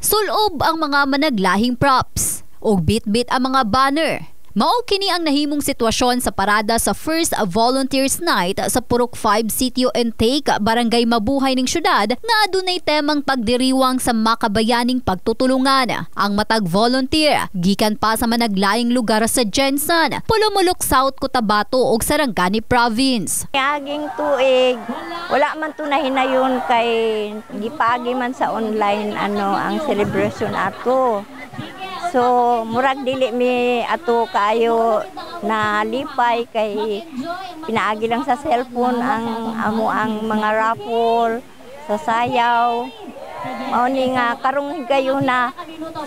Sulob ang mga managlahing props o bit-bit ang mga banner. Mao kini ang nahimong sitwasyon sa parada sa First Volunteers Night sa Purok 5 Sitio Intake, Barangay Mabuhay ning syudad nga adunay temang pagdiriwang sa makabayaning pagtutulungan. Ang matag volunteer gikan pa sa managlaing lugar sa Jensen, Pulumulok South, Cotabato ug Sarangani Province. Aging tuig, wala man to nahinayon kay gipagi man sa online ang celebration ato. So, murag dili mi ato kaayo na lipay kay pinaagi lang sa cellphone ang mga raffle sa sayaw. Mao ni nga karong higayon na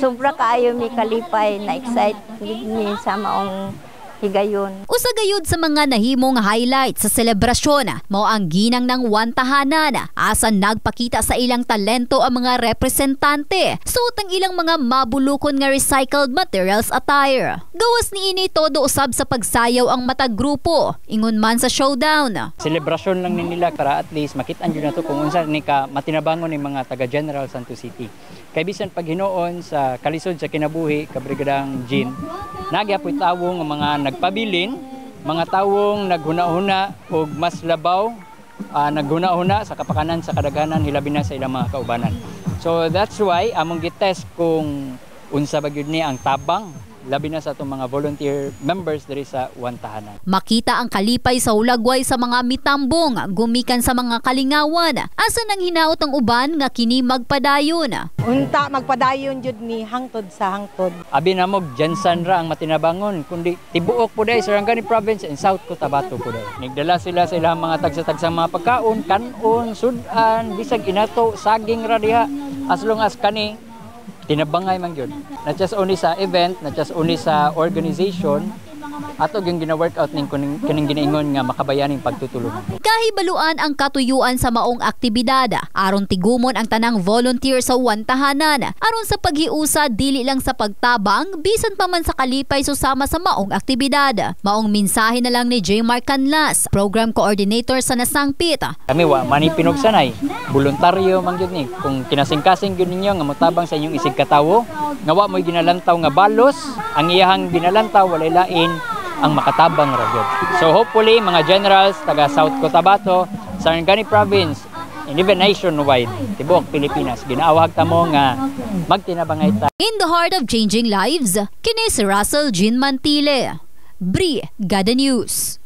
sobra kaayo mi kalipay na excited mi sa maong higayon. Usa gayud sa mga nahimong highlight sa selebrasyon mao ang ginang ng wantahanan asa nagpakita sa ilang talento ang mga representante suot ang ilang mga mabulukon nga recycled materials attire. Gawas niini todo usab sa pagsayaw ang matag grupo ingon man sa showdown. Selebrasyon lang ni nila para at least makit-an jud nato kung unsa ni ka matinabangon ni mga taga General Santos City. Kay bisan pag hinuon sa kalisod sa kinabuhi kabrigadang Jean, nagyapoy tawo nga mga nagpabilin, mga tawong naghuna-huna og mas labaw, naghuna-huna sa kapakanan sa kadaghanan hilabi na sa ilang mga kaubanan. So that's why among gitest kung unsa ba gyud ni ang tabang labi na sa itong mga volunteer members diri sa wantahanan. Makita ang kalipay sa hulagway sa mga mitambong gumikan sa mga kalingawan. Asa nang hinaot ang uban nga kini magpadayon. Unta magpadayon jud ni hangtod sa hangtod. Abi na mo Jensen ra ang matinabangon kundi tibuok po dai Sarangani Province and South Cotabato po dai. Nigdala sila sa ilang mga tagsa-tagsang mga pagkaon, kanon, sudan, bisag inato, saging ra diha as long as kani tinabangay man gyud. Not just only sa event, not just only sa organization, ato gyud gina-workout ning kining ginaingon nga makabayaning pagtutulungan. Kahibaluan ang katuyuan sa maong aktibidad aron tigumon ang tanang volunteer sa wantahanan aron sa paghiusa dili lang sa pagtabang bisan pa man sa kalipay susama sa maong aktibidad. Maong mensahe na lang ni J. Mark Canlas, program coordinator sa Nasangpit. Kami wa mani pinugsanay, voluntaryo man gyud ni kung kinasing-kasing gyud ninyo nga motabang sa inyong isig katawo, nga wa moy ginalantaw nga balos, ang iyahang ginalantaw walay lain ang makatabang ra gyud. So hopefully mga generals taga South Cotabato, Sarangani Province, and even nationwide, tibuok Pilipinas, ginaawag ta mo nga magtinabangay ta. In the heart of changing lives, kini si Russell Jean Mantile, Brigada News.